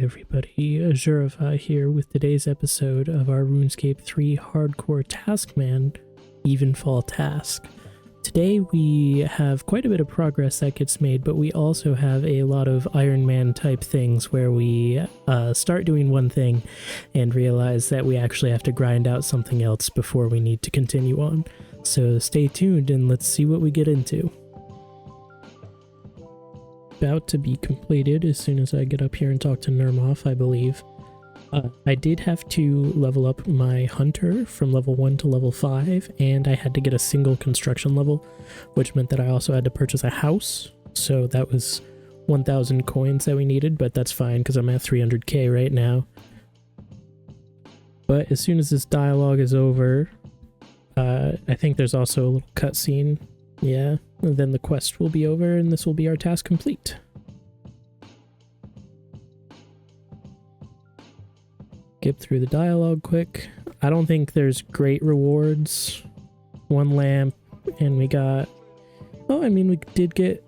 everybody, Azurify here with today's episode of our Runescape 3 Hardcore Taskman, EvenfallTask. Today we have quite a bit of progress that gets made, but we also have a lot of Iron Man type things where we start doing one thing and realize that we actually have to grind out something else before we need to continue on. So stay tuned and let's see what we get into. About to be completed as soon as I get up here and talk to Nermoff, I believe. I did have to level up my hunter from level 1 to level 5, and I had to get a single construction level, which meant that I also had to purchase a house. So that was 1,000 coins that we needed, but that's fine because I'm at 300k right now. But as soon as this dialogue is over, I think there's also a little cutscene. Yeah, and then the quest will be over and this will be our task complete. Skip through the dialogue quick. I don't think there's great rewards. 1 lamp, and we got... Oh, I mean, we did get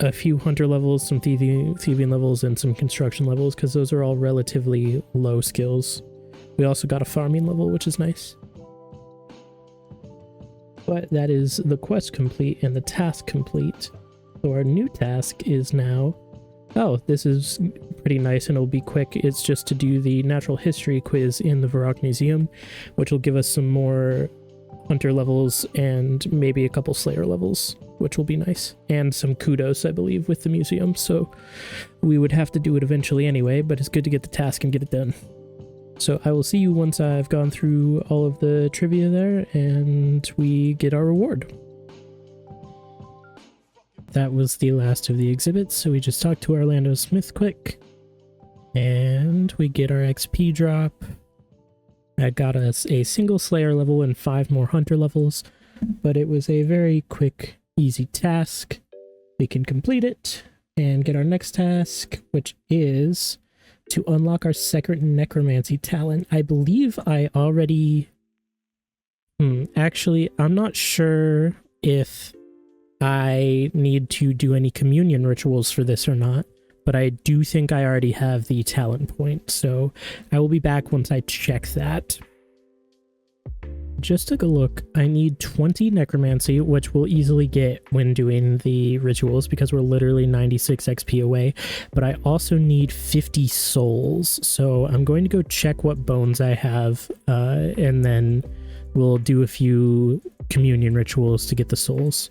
a few hunter levels, some thieving levels, and some construction levels, because those are all relatively low skills. We also got a farming level, which is nice. But that is the quest complete and the task complete. So our new task is now... Oh, this is pretty nice and it'll be quick. It's just to do the natural history quiz in the Varrock Museum, which will give us some more hunter levels and maybe a couple slayer levels, which will be nice. And some kudos, I believe, with the museum. So we would have to do it eventually anyway, but it's good to get the task and get it done. So I will see you once I've gone through all of the trivia there and we get our reward. That was the last of the exhibits, so we just talked to Orlando Smith quick. And we get our XP drop. That got us a single Slayer level and 5 more Hunter levels, but it was a very quick, easy task. We can complete it and get our next task, which is to unlock our second necromancy talent. I believe I already... Actually, I'm not sure if I need to do any communion rituals for this or not, but I do think I already have the talent point, so I will be back once I check that. Just took a look. I need 20 necromancy, which we'll easily get when doing the rituals because we're literally 96 XP away, but I also need 50 souls, so I'm going to go check what bones I have, and then we'll do a few communion rituals to get the souls.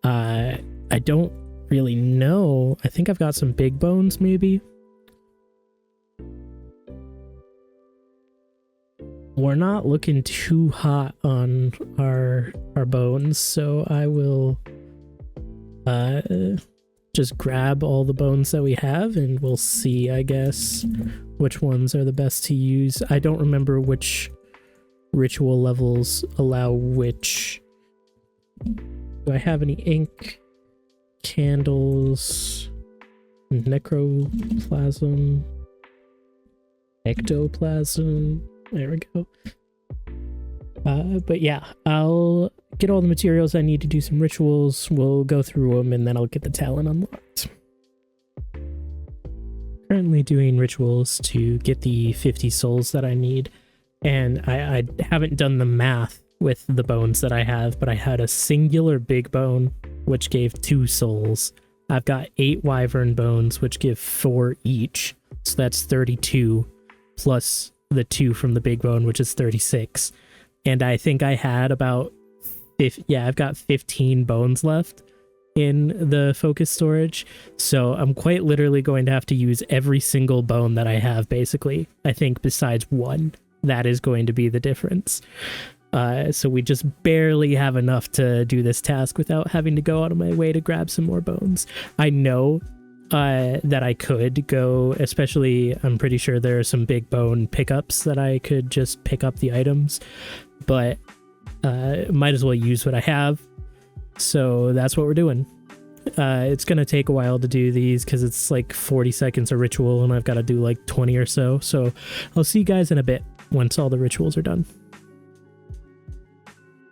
I don't really know. I think I've got some big bones, maybe. We're not looking too hot on our bones, so I will just grab all the bones that we have and we'll see, I guess, which ones are the best to use. I don't remember which ritual levels allow which. Do I have any ink, candles, necroplasm, ectoplasm? There we go. But yeah, I'll get all the materials I need to do some rituals. We'll go through them and then I'll get the talent unlocked. Currently doing rituals to get the 50 souls that I need. And I haven't done the math with the bones that I have, but I had a singular big bone, which gave 2 souls. I've got 8 wyvern bones, which give 4 each. So that's 32, plus the 2 from the big bone, which is 36. And I think I had about... I've got 15 bones left in the focus storage. So I'm quite literally going to have to use every single bone that I have, basically. I think besides 1. That is going to be the difference. So we just barely have enough to do this task without having to go out of my way to grab some more bones. I know that I could go, especially I'm pretty sure there are some big bone pickups that I could just pick up the items, but might as well use what I have. So that's what we're doing. It's going to take a while to do these because it's like 40 seconds a ritual and I've got to do like 20 or so. So I'll see you guys in a bit once all the rituals are done.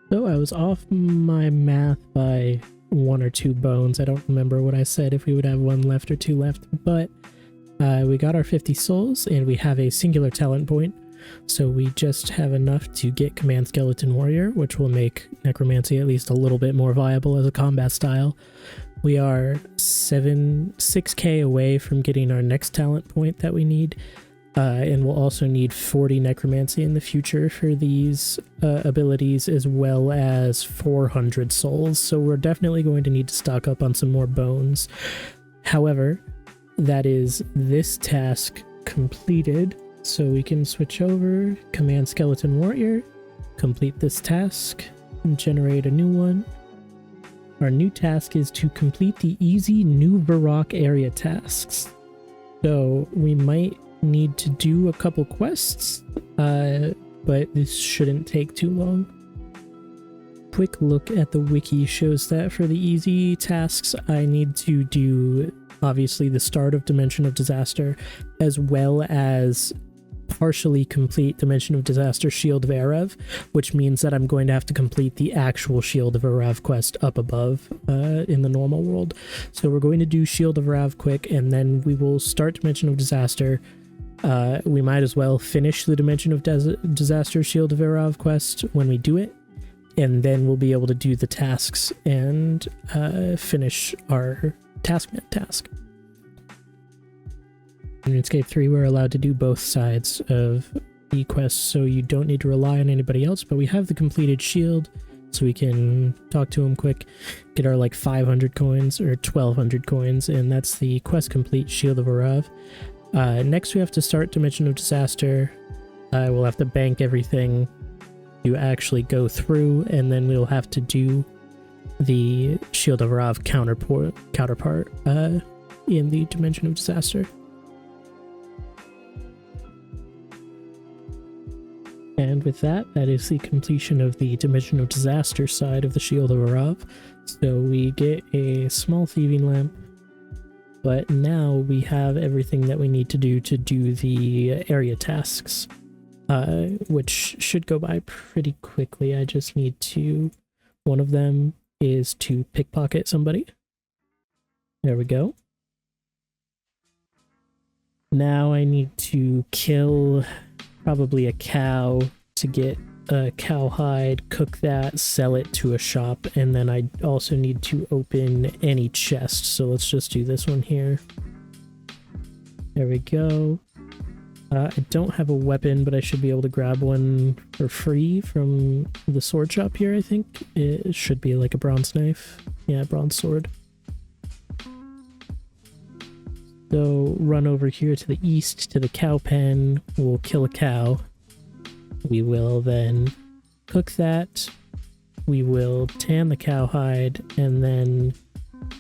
So I was off my math by 1 or 2 bones. I don't remember what I said, if we would have 1 left or 2 left, but We got our 50 souls, and we have a singular talent point. So we just have enough to get Command Skeleton Warrior, which will make Necromancy at least a little bit more viable as a combat style. We are 6k away from getting our next talent point that we need, and we'll also need 40 Necromancy in the future for these abilities, as well as 400 souls, so we're definitely going to need to stock up on some more bones. However, that is this task completed. So we can switch over, Command Skeleton Warrior, complete this task, and generate a new one. Our new task is to complete the easy New Varrock area tasks. So we might need to do a couple quests, but this shouldn't take too long. Quick look at the wiki shows that for the easy tasks, I need to do obviously the start of Dimension of Disaster, as well as partially complete Dimension of Disaster Shield of Erev, which means that I'm going to have to complete the actual Shield of Erev quest up above in the normal world. So we're going to do Shield of Erev quick, and then we will start Dimension of Disaster. We might as well finish the Dimension of Disaster Shield of Erev quest when we do it, and then we'll be able to do the tasks and finish our Taskman task. In RuneScape 3, we're allowed to do both sides of the quests, so you don't need to rely on anybody else, but we have the completed shield, so we can talk to him quick, get our like 500 coins, or 1200 coins, and that's the quest complete, Shield of Erev. Next we have to start Dimension of Disaster. We'll have to bank everything to actually go through, and then we'll have to do the Shield of Erev counterpart in the Dimension of Disaster. And with that, that is the completion of the Dimension of Disaster side of the Shield of Erev. So we get a small thieving lamp, but now we have everything that we need to do the area tasks, which should go by pretty quickly. I just need to, one of them is to pickpocket somebody. There we go. Now I need to kill probably a cow to get a cow hide, cook that, sell it to a shop, and then I also need to open any chest. So let's just do this one here. There we go. I don't have a weapon, but I should be able to grab one for free from the sword shop here, I think. It should be like a bronze knife. Yeah, bronze sword. So run over here to the east to the cow pen. We'll kill a cow. We will then cook that. We will tan the cowhide, and then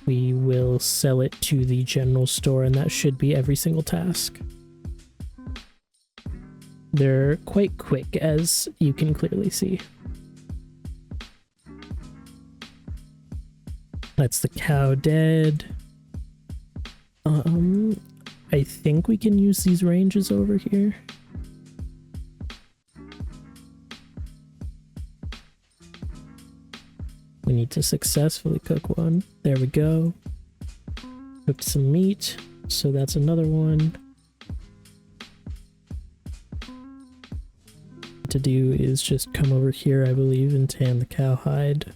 we will sell it to the general store, and that should be every single task. They're quite quick, as you can clearly see. That's the cow dead. I think we can use these ranges over here. We need to successfully cook one. There we go. Cooked some meat, so that's another one. What to do is just come over here, I believe, and tan the cowhide.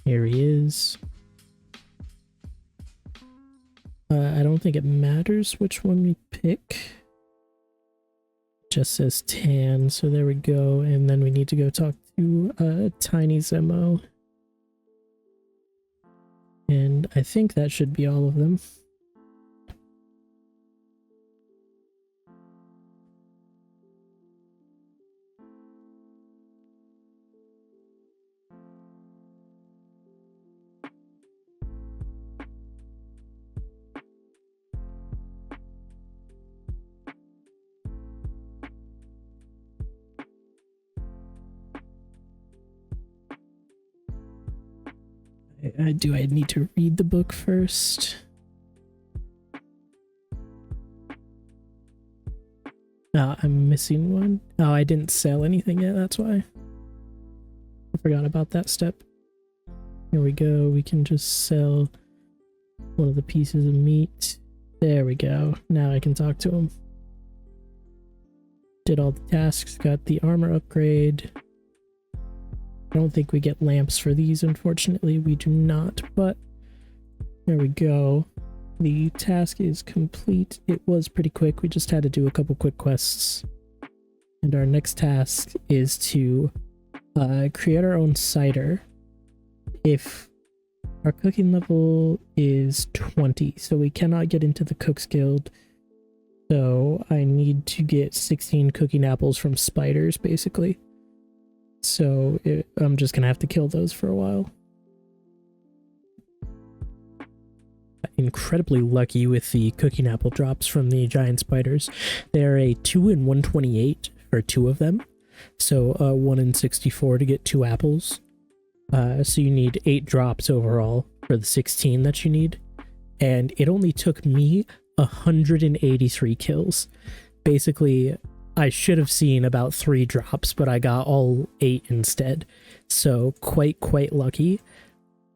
Here he is. I don't think it matters which one we pick. It just says tan, so there we go. And then we need to go talk to Tiny Zemo. And I think that should be all of them. Do I need to read the book first? Oh, I'm missing one. Oh, I didn't sell anything yet, that's why. I forgot about that step. Here we go, we can just sell one of the pieces of meat. There we go. Now I can talk to him. Did all the tasks, got the armor upgrade. I don't think we get lamps for these, unfortunately. We do not, but there we go. The task is complete. It was pretty quick. We just had to do a couple quick quests. And our next task is to create our own cider. If our cooking level is 20, so we cannot get into the Cook's Guild. So I need to get 16 cooking apples from spiders, basically. So I'm just gonna have to kill those for a while. Incredibly lucky with the cooking apple drops from the giant spiders. They're a 2 in 128 for 2 of them. So 1 in 64 to get 2 apples. So you need 8 drops overall for the 16 that you need. And it only took me 183 kills. Basically, I should have seen about 3 drops, but I got all 8 instead. So quite lucky.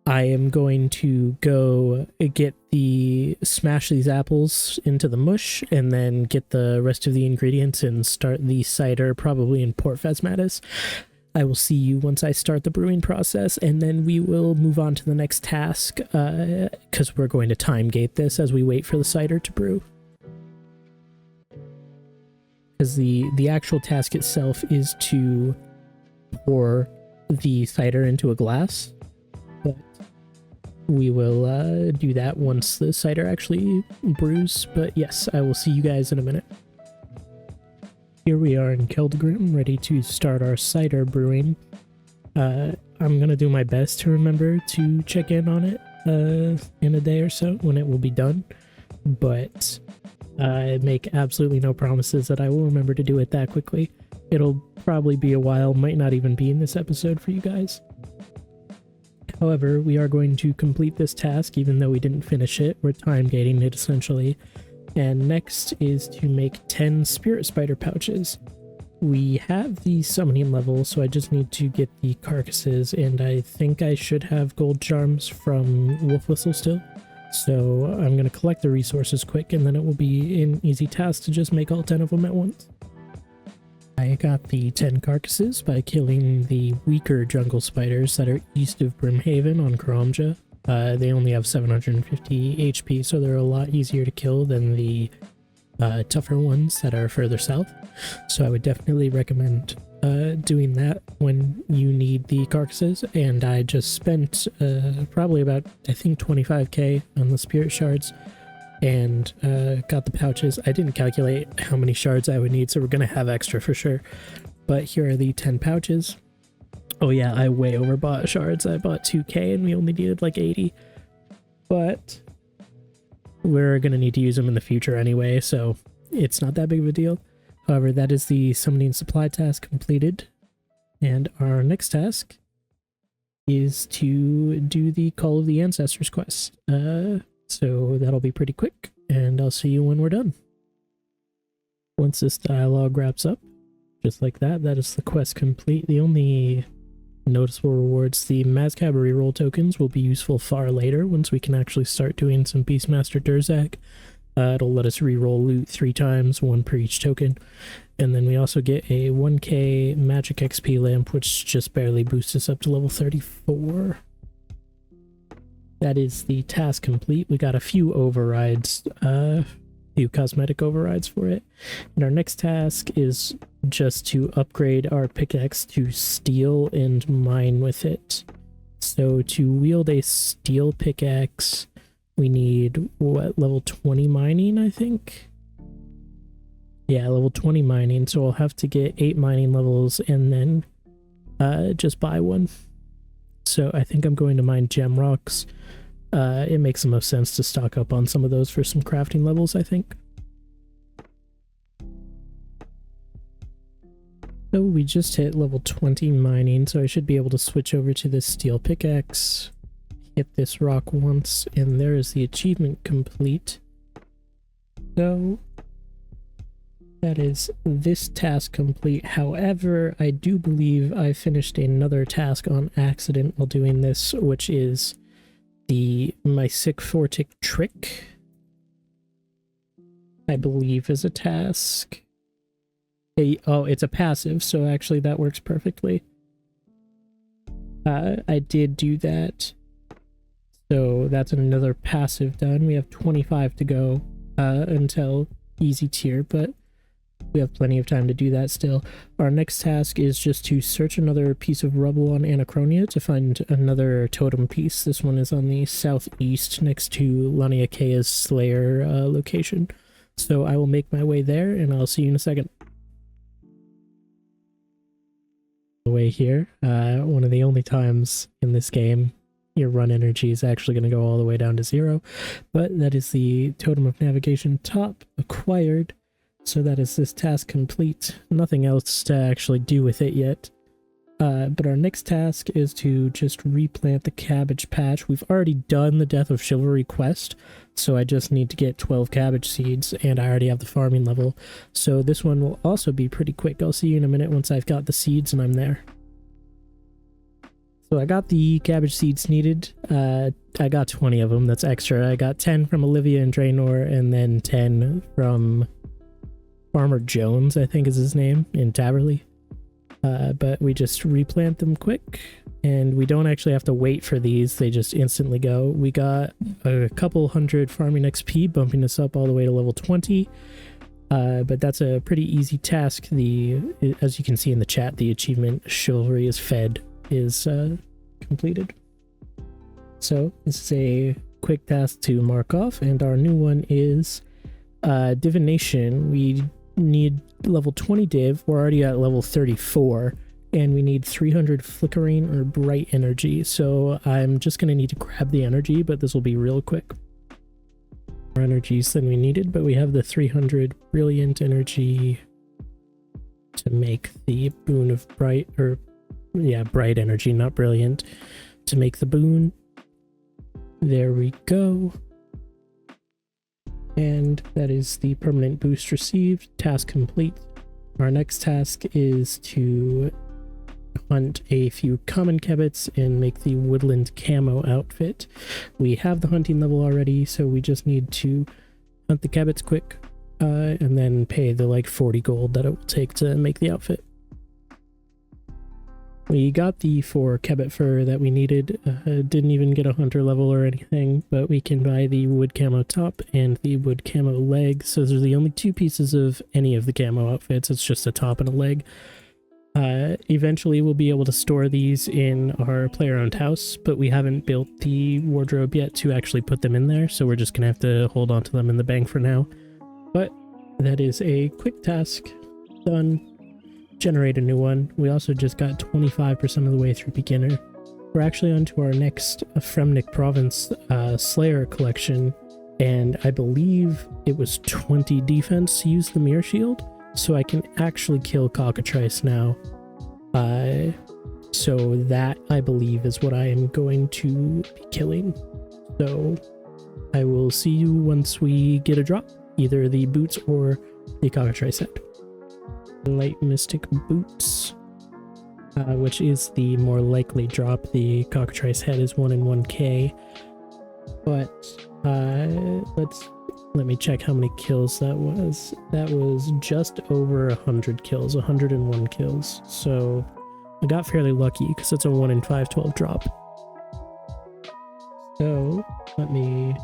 I am going to go smash these apples into the mush and then get the rest of the ingredients and start the cider probably in Port Phasmatis. I will see you once I start the brewing process, and then we will move on to the next task because we're going to time gate this as we wait for the cider to brew. Because the actual task itself is to pour the cider into a glass, but we will do that once the cider actually brews. But yes, I will see you guys in a minute. Here we are in Keldgrim, ready to start our cider brewing. I'm gonna do my best to remember to check in on it in a day or so when it will be done, but I make absolutely no promises that I will remember to do it that quickly. It'll probably be a while, might not even be in this episode for you guys. However, we are going to complete this task even though we didn't finish it. We're time gating it essentially. And next is to make 10 spirit spider pouches. We have the summoning level, so I just need to get the carcasses, and I think I should have gold charms from Wolf Whistle still. So I'm going to collect the resources quick, and then it will be an easy task to just make all 10 of them at once. I got the 10 carcasses by killing the weaker jungle spiders that are east of Brimhaven on Karamja. They only have 750 HP, so they're a lot easier to kill than the tougher ones that are further south. So I would definitely recommend doing that when you need the carcasses. And I just spent probably about, I think, 25k on the spirit shards and got the pouches. I didn't calculate how many shards I would need, so we're going to have extra for sure. But here are the 10 pouches. Oh yeah, I way overbought shards. I bought 2k and we only needed like 80. But we're going to need to use them in the future anyway, so it's not that big of a deal. However, that is the summoning supply task completed. And our next task is to do the Call of the Ancestors quest. So that'll be pretty quick, and I'll see you when we're done. Once this dialogue wraps up, just like that, that is the quest complete. The only noticeable rewards, the Mazcab reroll tokens, will be useful far later once we can actually start doing some Beastmaster Durzak. It'll let us reroll loot 3 times, 1 per each token. And then we also get a 1k magic XP lamp, which just barely boosts us up to level 34. That is the task complete. We got a few overrides, few cosmetic overrides for it. And our next task is just to upgrade our pickaxe to steel and mine with it. So to wield a steel pickaxe, we need, what, level 20 mining, I think? Yeah, level 20 mining, so I'll have to get 8 mining levels and then just buy one. So I think I'm going to mine gem rocks. It makes the most sense to stock up on some of those for some crafting levels, I think. So we just hit level 20 mining, so I should be able to switch over to this steel pickaxe, hit this rock once, and there is the achievement complete. So that is this task complete. However, I do believe I finished another task on accident while doing this, which is my Sycophantic trick, I believe, is a task. Oh, it's a passive, so actually that works perfectly. I did do that. So that's another passive done. We have 25 to go until easy tier, but we have plenty of time to do that still. Our next task is just to search another piece of rubble on Anachronia to find another totem piece. This one is on the southeast next to Laniakea's Slayer location. So I will make my way there and I'll see you in a second. The way here, one of the only times in this game your run energy is actually going to go all the way down to 0, but that is the Totem of Navigation top acquired, so that is this task complete. Nothing else to actually do with it yet, but our next task is to just replant the cabbage patch. We've already done the Death of Chivalry quest, so I just need to get 12 cabbage seeds, and I already have the farming level, so this one will also be pretty quick. I'll see you in a minute once I've got the seeds and I'm there. So I got the cabbage seeds needed. I got 20 of them. That's extra. I got 10 from Olivia and Draenor, and then 10 from Farmer Jones, I think is his name, in Taverley. But we just replant them quick, and we don't actually have to wait for these. They just instantly go. We got a couple hundred farming XP, bumping us up all the way to level 20. But that's a pretty easy task. As you can see in the chat, the achievement Chivalry is fed is completed. So this is a quick task to mark off, and our new one is divination. We need level 20 div. We're already at level 34, and we need 300 flickering or bright energy, so I'm just going to need to grab the energy, but this will be real quick. More energies than we needed, but we have the 300 brilliant energy to make the boon of bright, or yeah, bright energy, not brilliant, to make the boon. There we go. And that is the permanent boost received. Task complete. Our next task is to hunt a few common kebbits and make the woodland camo outfit. We have the hunting level already, so we just need to hunt the kebbits quick, and then pay the like 40 gold that it will take to make the outfit. We got the 4 kebbit fur that we needed. Didn't even get a hunter level or anything, but we can buy the wood camo top and the wood camo leg. So those are the only 2 pieces of any of the camo outfits. It's just a top and a leg. Eventually we'll be able to store these in our player-owned house, but we haven't built the wardrobe yet to actually put them in there, so we're just gonna have to hold on to them in the bank for now. But that is a quick task done. Generate a new one. We also just got 25% of the way through beginner. We're actually on to our next Fremnik Province Slayer collection, and I believe it was 20 defense to use the mirror shield, so I can actually kill cockatrice now. So that, I believe, is what I am going to be killing. So I will see you once we get a drop, either the boots or the cockatrice head. Light Mystic Boots, which is the more likely drop. The cockatrice head is 1 in 1k, but let me check how many kills that was. That was just over 100 kills, 101 kills, so I got fairly lucky because it's a 1 in 512 drop. So let me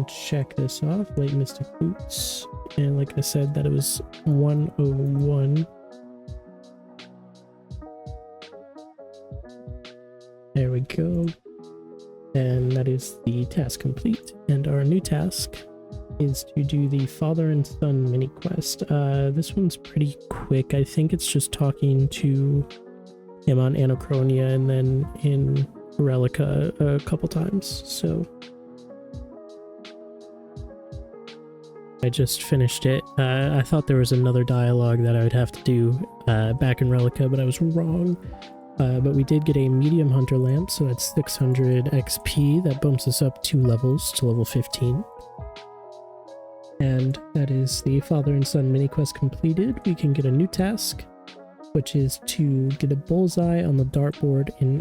check this off. Light Mystic Boots, and like I said, that it was 101. There we go. And that is the task complete. And our new task is to do the Father and Son mini quest. This one's pretty quick. I think it's just talking to him on Anachronia and then in Relica a couple times. So I just finished it. I thought there was another dialogue that I would have to do back in Relica, but I was wrong. But we did get a medium hunter lamp, so that's 600 XP. That bumps us up 2 levels to level 15. And that is the Father and Son mini quest completed. We can get a new task, which is to get a bullseye on the dartboard in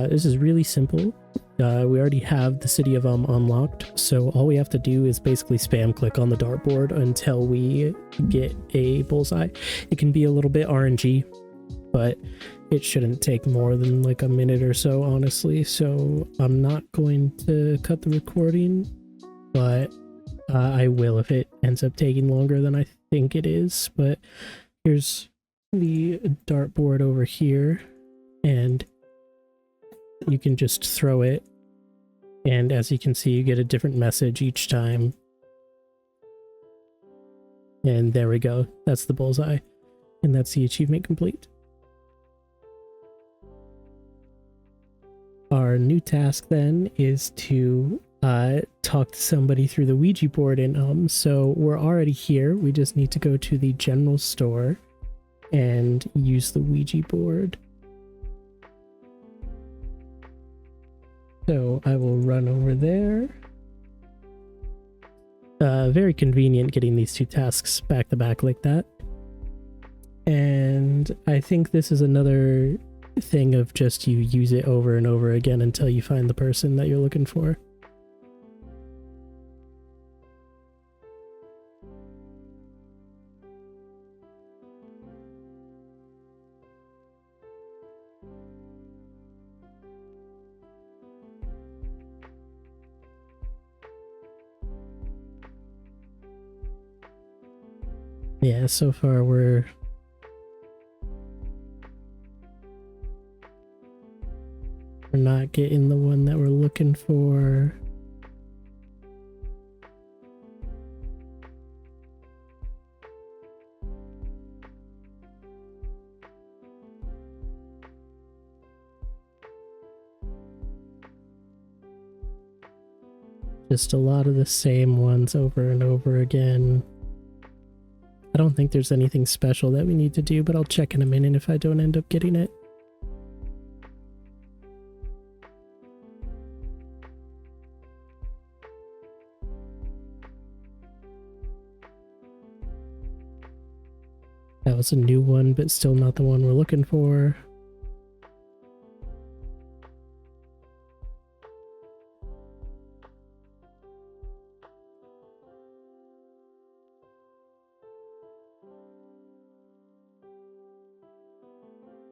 this is really simple. We already have the City of unlocked, so all we have to do is basically spam click on the dartboard until we get a bullseye. It can be a little bit RNG, but it shouldn't take more than like a minute or so, honestly. So I'm not going to cut the recording, but I will if it ends up taking longer than I think it is. But here's the dartboard over here, and you can just throw it, and as you can see, you get a different message each time. And there we go. That's the bullseye, and that's the achievement complete. Our new task then is to talk to somebody through the Ouija board, and so we're already here. We just need to go to the general store and use the Ouija board. So I will run over there. Very convenient getting these two tasks back to back like that. And I think this is another thing of just you use it over and over again until you find the person that you're looking for. Yeah, so far we're not getting the one that we're looking for. Just a lot of the same ones over and over again. I don't think there's anything special that we need to do, but I'll check in a minute if I don't end up getting it. That was a new one, but still not the one we're looking for.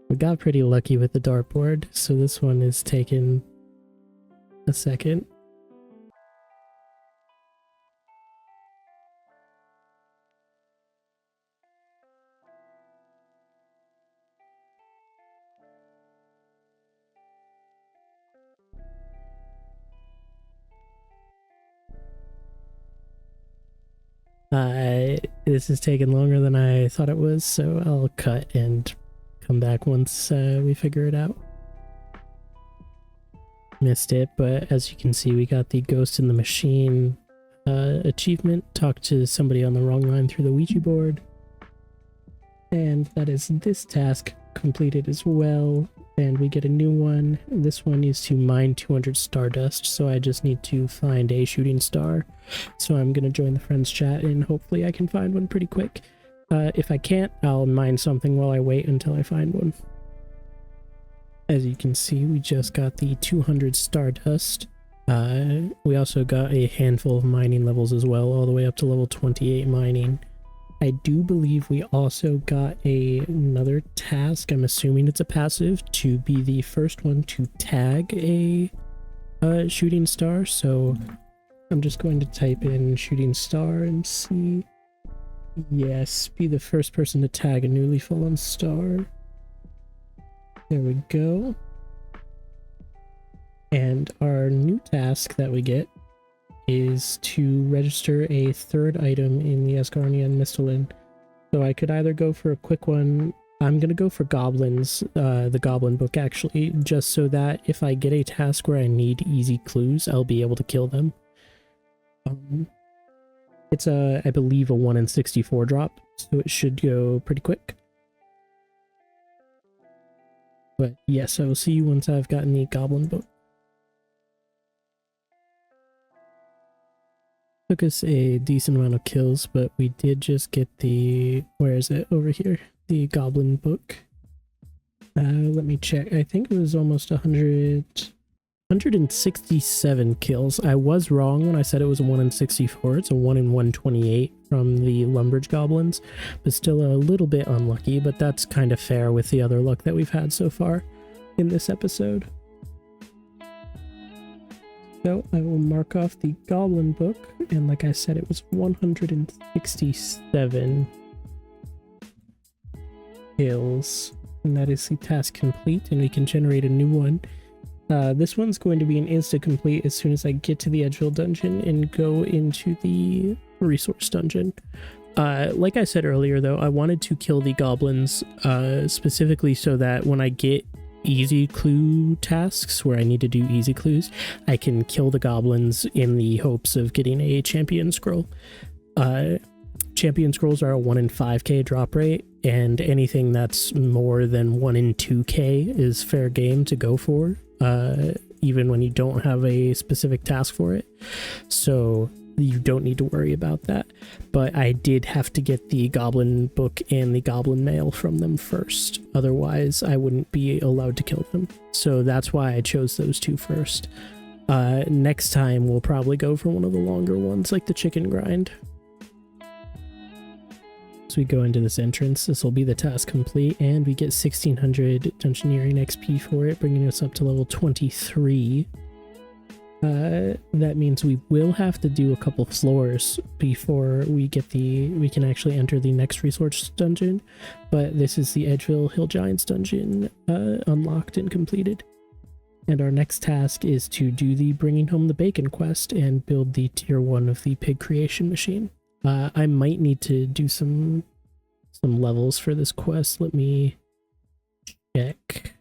We got pretty lucky with the dartboard, so this one is taking a second. This is taking longer than I thought it was, so I'll cut and come back once we figure it out. Missed it, but as you can see, we got the Ghost in the Machine achievement. Talk to somebody on the wrong line through the Ouija board. And that is this task completed as well. And we get a new one. This one is to mine 200 Stardust, so I just need to find a shooting star. So I'm going to join the friends chat, and hopefully I can find one pretty quick. If I can't, I'll mine something while I wait until I find one. As you can see, we just got the 200 Stardust. We also got a handful of mining levels as well, all the way up to level 28 mining. I do believe we also got another task, I'm assuming it's a passive, to be the first one to tag a shooting star. So I'm just going to type in shooting star and see. Yes, be the first person to tag a newly fallen star. There we go. And our new task that we get is to register a third item in the Asgarnian Mistolin. So I could either go for a quick one. I'm going to go for goblins, the goblin book actually, just so that if I get a task where I need easy clues, I'll be able to kill them. It's I believe a 1 in 64 drop, so it should go pretty quick. But yes, I will see you once I've gotten the goblin book. Took us a decent amount of kills, but we did just get the, where is it? Over here, the goblin book. Let me check. I think it was almost 100. 167 kills. I was wrong when I said it was a 1 in 64. It's a 1 in 128 from the Lumbridge Goblins, but still a little bit unlucky, but that's kind of fair with the other luck that we've had so far in this episode. So I will mark off the Goblin book, and like I said, it was 167 kills, and that is the task complete, and we can generate a new one. This one's going to be an insta-complete as soon as I get to the Edgeville dungeon and go into the resource dungeon. Like I said earlier, though, I wanted to kill the goblins specifically so that when I get easy clue tasks where I need to do easy clues, I can kill the goblins in the hopes of getting a champion scroll. Champion scrolls are a 1 in 5k drop rate, and anything that's more than 1 in 2k is fair game to go for, even when you don't have a specific task for it. So you don't need to worry about that. But I did have to get the goblin book and the goblin mail from them first. Otherwise, I wouldn't be allowed to kill them. So that's why I chose those two first. Next time, we'll probably go for one of the longer ones, like the chicken grind. So we go into this entrance. This will be the task complete, and we get 1600 Dungeoneering XP for it, bringing us up to level 23. That means we will have to do a couple floors before we can actually enter the next resource dungeon, but this is the Edgeville Hill Giants dungeon unlocked and completed. And our next task is to do the Bringing Home the Bacon quest and build the tier 1 of the pig creation machine. I might need to do some levels for this quest. Let me check.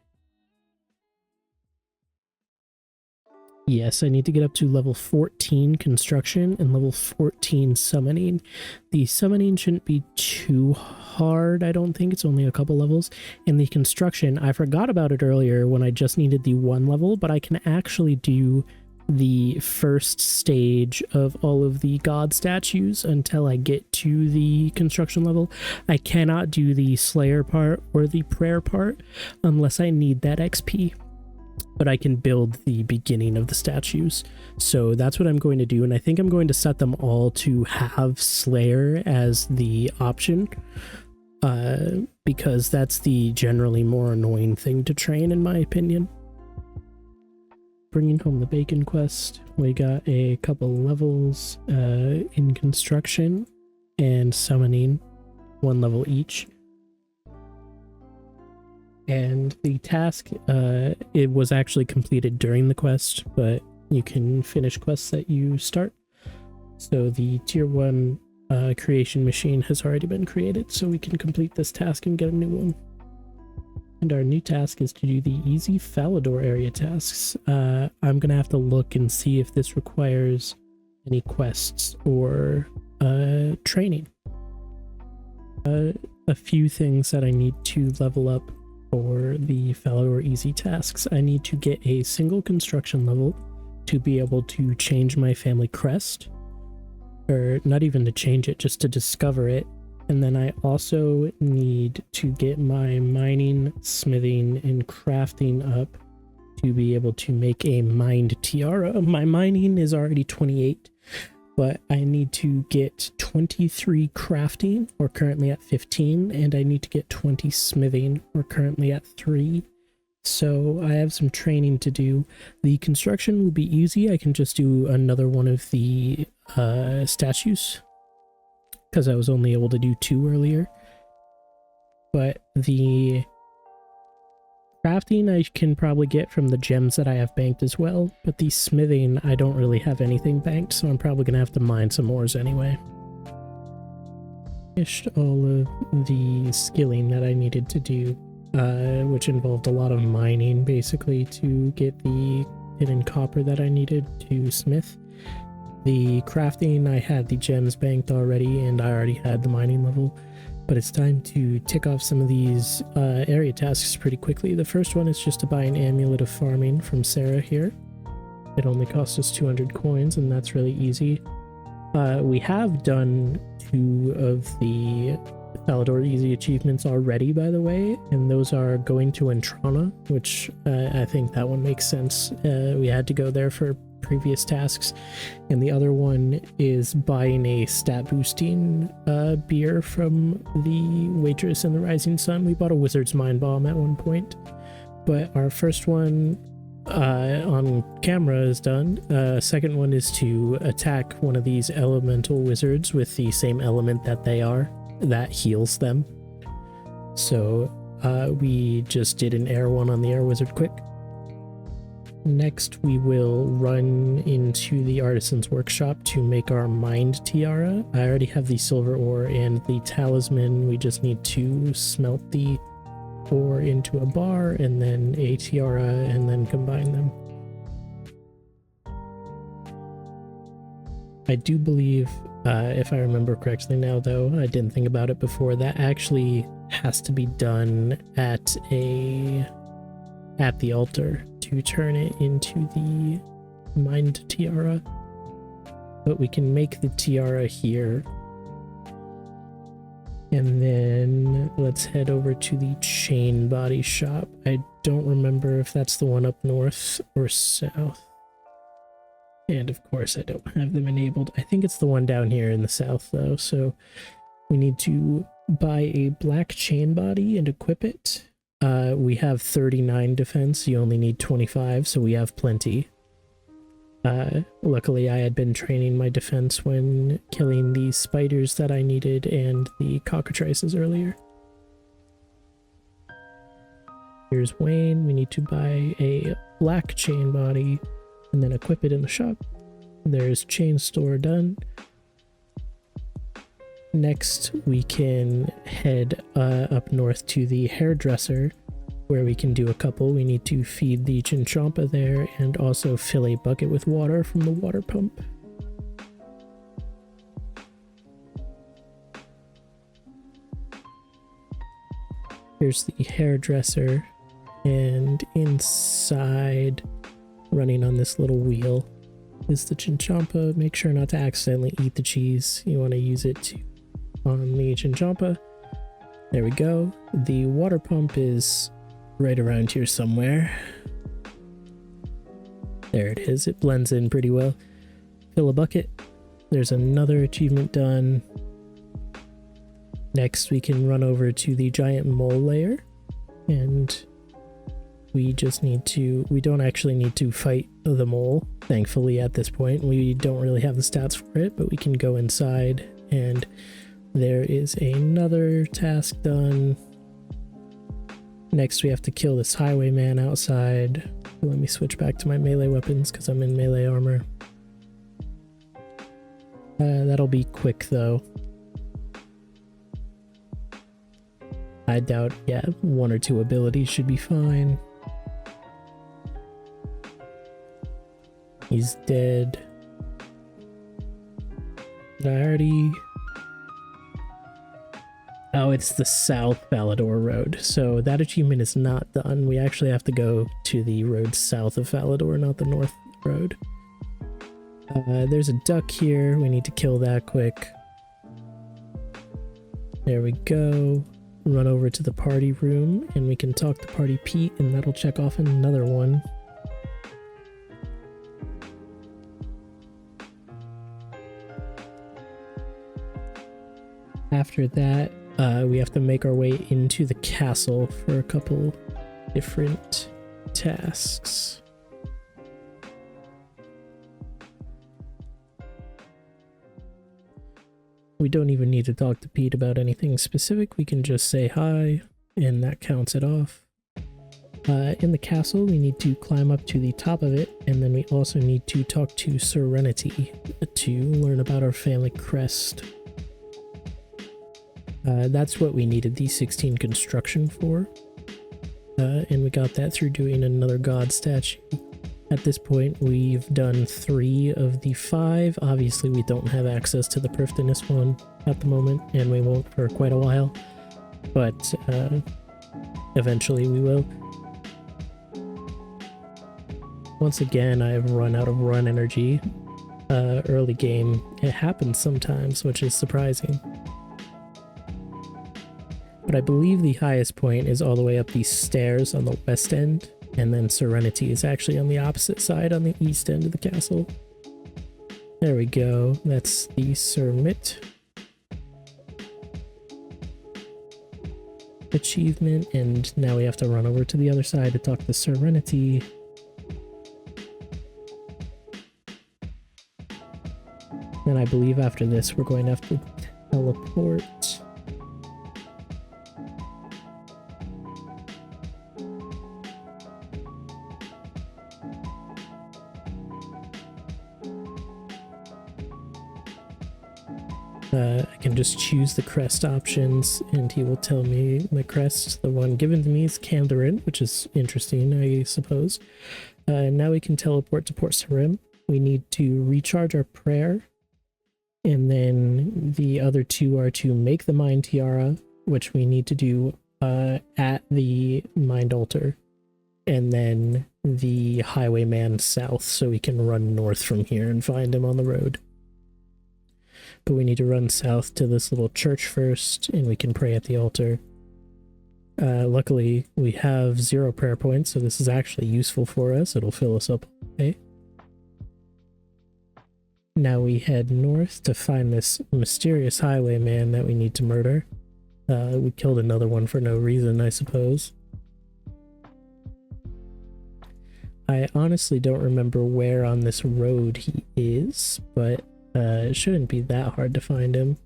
Yes, I need to get up to level 14 construction and level 14 summoning. The summoning shouldn't be too hard, I don't think. It's only a couple levels. And the construction, I forgot about it earlier when I just needed the 1 level, but I can actually do the first stage of all of the god statues until I get to the construction level. I cannot do the Slayer part or the prayer part unless I need that XP, but I can build the beginning of the statues. So that's what I'm going to do, and I think I'm going to set them all to have Slayer as the option, because that's the generally more annoying thing to train, in my opinion. Bringing Home the Bacon quest, we got a couple levels in construction and summoning, 1 level each. And the task, it was actually completed during the quest, but you can finish quests that you start. So the tier 1 creation machine has already been created, so we can complete this task and get a new one. And our new task is to do the easy Falador area tasks. I'm going to have to look and see if this requires any quests or training. A few things that I need to level up for the Falador easy tasks. I need to get a single construction level to be able to change my family crest. Or not even to change it, just to discover it. And then I also need to get my mining, smithing, and crafting up to be able to make a mined tiara. My mining is already 28, but I need to get 23 crafting. We're currently at 15, and I need to get 20 smithing. We're currently at 3. So I have some training to do. The construction will be easy. I can just do another one of the statues, because I was only able to do 2 earlier. But the crafting I can probably get from the gems that I have banked as well, but the smithing I don't really have anything banked, so I'm probably gonna have to mine some ores anyway. Finished all of the skilling that I needed to do, which involved a lot of mining basically to get the hidden copper that I needed to smith. The crafting, I had the gems banked already, and I already had the mining level, but it's time to tick off some of these area tasks pretty quickly. The first one is just to buy an amulet of farming from Sarah here. It only costs us 200 coins, and that's really easy. We have done 2 of the Falador Easy achievements already, by the way, and those are going to Entrana, which I think that one makes sense. We had to go there for previous tasks, and the other one is buying a stat boosting beer from the waitress in the Rising Sun. We bought a Wizard's Mind Bomb at one point, but our first one on camera is done. Second one is to attack one of these elemental wizards with the same element that they are, that heals them. So we just did an air one on the air wizard quick. Next we will run into the artisan's workshop to make our mind tiara. I already have the silver ore and the talisman. We just need to smelt the ore into a bar and then a tiara and then combine them. I do believe, if I remember correctly now though, I didn't think about it before, that actually has to be done at the altar to turn it into the mind tiara. But we can make the tiara here. And then let's head over to the chain body shop. I don't remember if that's the one up north or south. And of course I don't have them enabled. I think it's the one down here in the south though. So we need to buy a black chain body and equip it. We have 39 defense, you only need 25, so we have plenty. Luckily I had been training my defense when killing the spiders that I needed and the cockatrices earlier. Here's Wayne. We need to buy a black chain body and then equip it in the shop. There's chain store done. Next we can head up north to the hairdresser, where we can do a couple. We need to feed the Chinchampa there and also fill a bucket with water from the water pump. Here's the hairdresser, and inside, running on this little wheel, is the Chinchampa. Make sure not to accidentally eat the cheese. You want to use it on the Chinchampa. There we go. The water pump is right around here somewhere. There it is. It blends in pretty well. Fill a bucket. There's another achievement done. Next we can run over to the giant mole layer, and we don't actually need to fight the mole, thankfully. At this point we don't really have the stats for it, but we can go inside and there is another task done. Next we have to kill this highwayman outside. Let me switch back to my melee weapons because I'm in melee armor. That'll be quick though. I doubt, yeah, 1 or 2 abilities should be fine. He's dead. Did I already... Oh, it's the South Falador Road. So that achievement is not done. We actually have to go to the road south of Falador, not the North Road. There's a duck here. We need to kill that quick. There we go. Run over to the party room and we can talk to Party Pete, and that'll check off another one. After that, we have to make our way into the castle for a couple different tasks. We don't even need to talk to Pete about anything specific. We can just say hi, and that counts it off. In the castle, we need to climb up to the top of it, and then we also need to talk to Serenity to learn about our family crest. That's what we needed the 16 construction for, and we got that through doing another god statue. At this point, we've done 3 of the 5. Obviously, we don't have access to the Prifdinus one at the moment, and we won't for quite a while, but eventually we will. Once again, I've run out of run energy. Early game, it happens sometimes, which is surprising. But I believe the highest point is all the way up these stairs on the west end, and then Serenity is actually on the opposite side on the east end of the castle. There we go. That's the Sermit achievement, and now we have to run over to the other side to talk to Serenity. And I believe after this we're going to have to teleport. I can just choose the crest options and he will tell me my crest. The one given to me is Kandarin, which is interesting, I suppose. Now we can teleport to Port Sarim. We need to recharge our prayer. And then the other two are to make the Mind Tiara, which we need to do at the Mind Altar. And then the Highwayman south, so we can run north from here and find him on the road. But we need to run south to this little church first, and we can pray at the altar. Luckily, we have 0 prayer points, so this is actually useful for us. It'll fill us up. Okay. Now we head north to find this mysterious highwayman that we need to murder. We killed another one for no reason, I suppose. I honestly don't remember where on this road he is, but it shouldn't be that hard to find him.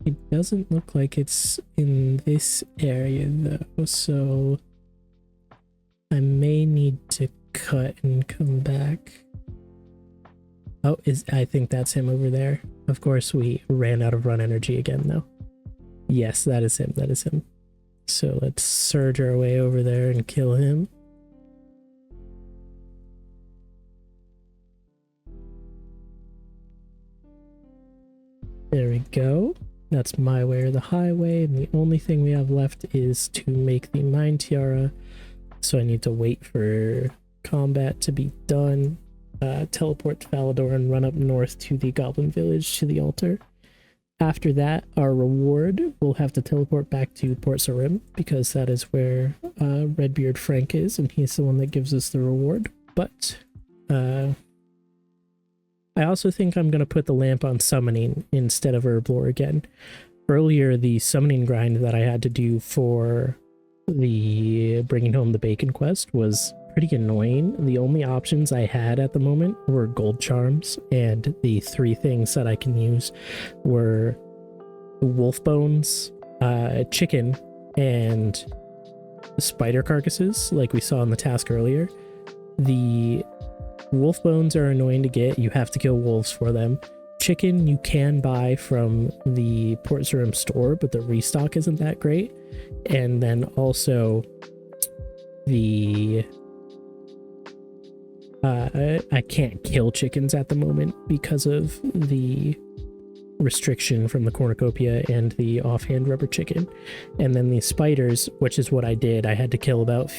It doesn't look like it's in this area though, so I may need to cut and come back. Oh, I think that's him over there. Of course, we ran out of run energy again, though. Yes, that is him. That is him. So let's surge our way over there and kill him. There we go. That's my way or the highway, and the only thing we have left is to make the Mind Tiara. So I need to wait for combat to be done. Teleport to Falador and run up north to the Goblin Village to the altar. After that, our reward, we'll have to teleport back to Port Sarim, because that is where Redbeard Frank is, and he's the one that gives us the reward. But I also think I'm going to put the lamp on summoning instead of Herblore again. Earlier, the summoning grind that I had to do for the bringing home the bacon quest was pretty annoying. The only options I had at the moment were gold charms, and the 3 things that I can use were wolf bones, chicken, and spider carcasses, like we saw in the task earlier. The wolf bones are annoying to get. You have to kill wolves for them. Chicken you can buy from the Port Sarim store, but the restock isn't that great. And then also the I can't kill chickens at the moment because of the restriction from the cornucopia and the offhand rubber chicken. And then the spiders, which is what I did, I had to kill about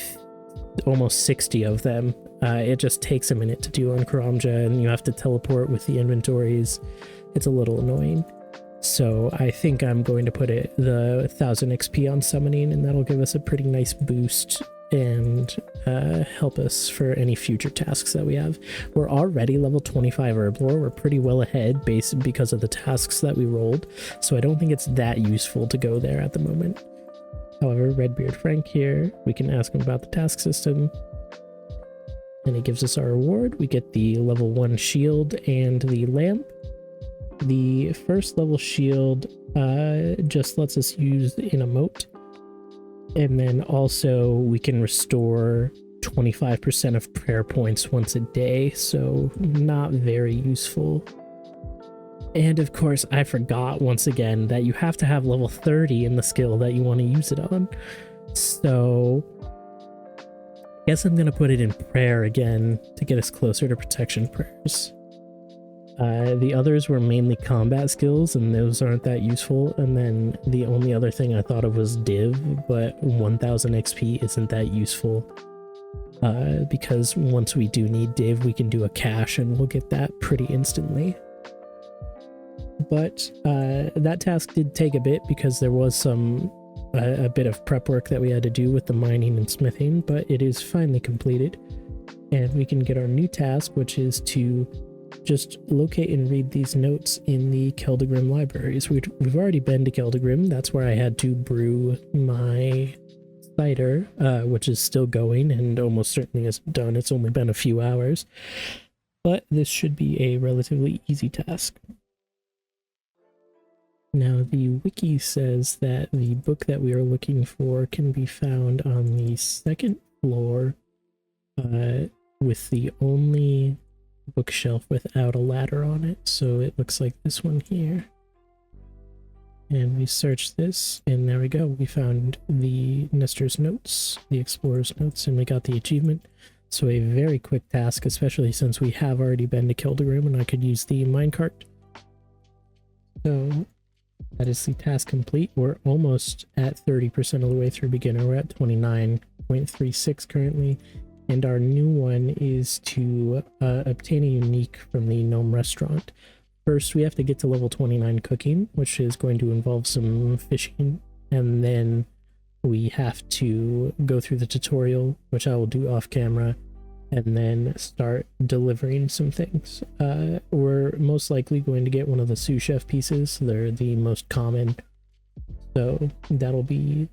almost 60 of them. It just takes a minute to do on Karamja, and you have to teleport with the inventories. It's a little annoying. So I think I'm going to put the 1000 XP on summoning, and that'll give us a pretty nice boost and help us for any future tasks that we have. We're already level 25 Herblore. We're pretty well ahead because of the tasks that we rolled, so I don't think it's that useful to go there at the moment. However, Redbeard Frank here, we can ask him about the task system, and he gives us our reward. We get the level 1 shield and the lamp. The first level shield just lets us use an emote, and then also we can restore 25% of prayer points once a day, so not very useful. And of course, I forgot once again that you have to have level 30 in the skill that you want to use it on. So I guess I'm going to put it in prayer again to get us closer to protection prayers. The others were mainly combat skills, and those aren't that useful. And then the only other thing I thought of was div, but 1000 XP isn't that useful. Because once we do need div, we can do a cache and we'll get that pretty instantly. But that task did take a bit because there was a bit of prep work that we had to do with the mining and smithing, but it is finally completed. And we can get our new task, which is to just locate and read these notes in the Keldagrim libraries. We've already been to Keldagrim. That's where I had to brew my cider, which is still going and almost certainly isn't done. It's only been a few hours, but this should be a relatively easy task. Now, the wiki says that the book that we are looking for can be found on the second floor, with the only bookshelf without a ladder on it, so it looks like this one here. And we searched this, and there we go. We found the Nestor's notes, the Explorer's notes, and we got the achievement. So a very quick task, especially since we have already been to Keldagrim and I could use the minecart. So that is the task complete. We're almost at 30% of the way through beginner. We're at 29.36 currently. And our new one is to obtain a unique from the Gnome restaurant. First, we have to get to level 29 cooking, which is going to involve some fishing. And then we have to go through the tutorial, which I will do off camera, and then start delivering some things. We're most likely going to get one of the sous chef pieces. They're the most common. So that'll be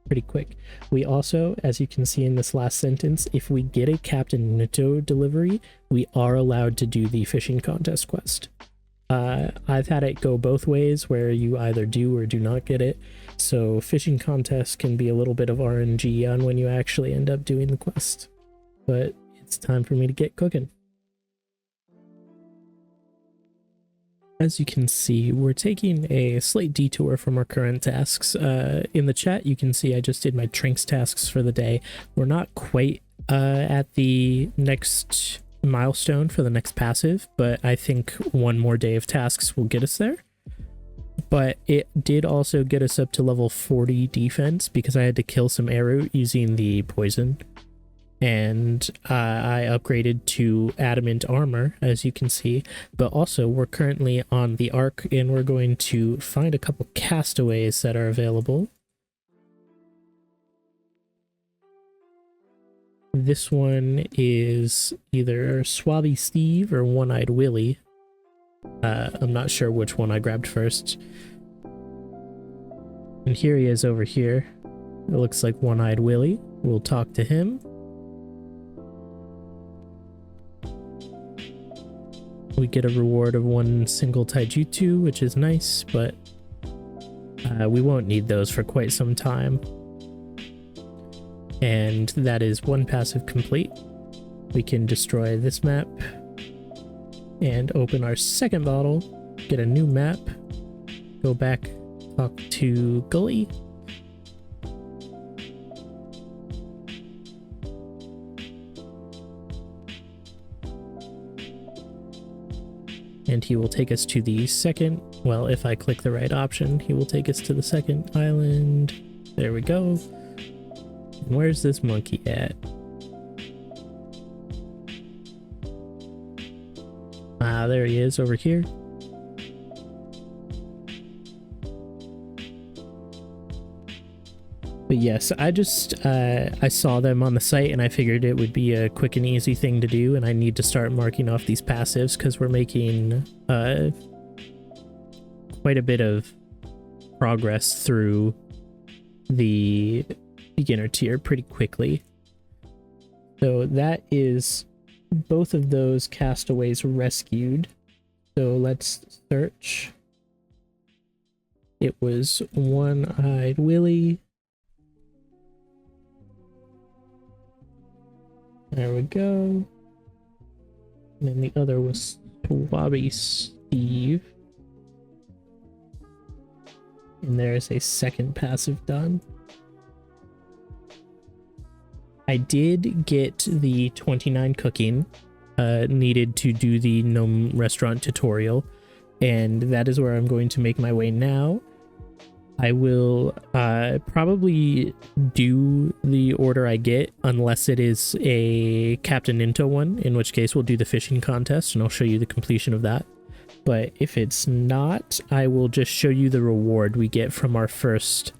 pretty quick. We also, as you can see in this last sentence, if we get a Captain Nito delivery, we are allowed to do the fishing contest quest. I've had it go both ways, where you either do or do not get it. So fishing contests can be a little bit of RNG on when you actually end up doing the quest. But it's time for me to get cooking. As you can see, we're taking a slight detour from our current tasks. In the chat, you can see I just did my Trinks tasks for the day. We're not quite at the next milestone for the next passive, but I think one more day of tasks will get us there. But it did also get us up to level 40 defense because I had to kill some arrow using the poison. And I upgraded to adamant armor, as you can see. But also, we're currently on the Ark, and we're going to find a couple castaways that are available. This one is either Swabby Steve or One-Eyed Willie. I'm not sure which one I grabbed first. And here he is over here. It looks like One-Eyed Willie. We'll talk to him. We get a reward of one single taijutsu, which is nice, but we won't need those for quite some time. And that is one passive complete. We can destroy this map and open our second bottle, get a new map, go back, talk to Gully. And he will take us to the second, well, if I click the right option, he will take us to the second island. There we go. And where's this monkey at? Ah, there he is over here. But yes, I saw them on the site and I figured it would be a quick and easy thing to do, and I need to start marking off these passives because we're making quite a bit of progress through the beginner tier pretty quickly. So that is both of those castaways rescued. So let's search. It was One-Eyed Willie. There we go. And then the other was Swabby Steve. And there's a second passive done. I did get the 29 cooking, needed to do the gnome restaurant tutorial, and that is where I'm going to make my way now. I will probably do the order I get, unless it is a Captain Into one, in which case we'll do the fishing contest and I'll show you the completion of that. But if it's not, I will just show you the reward we get from our first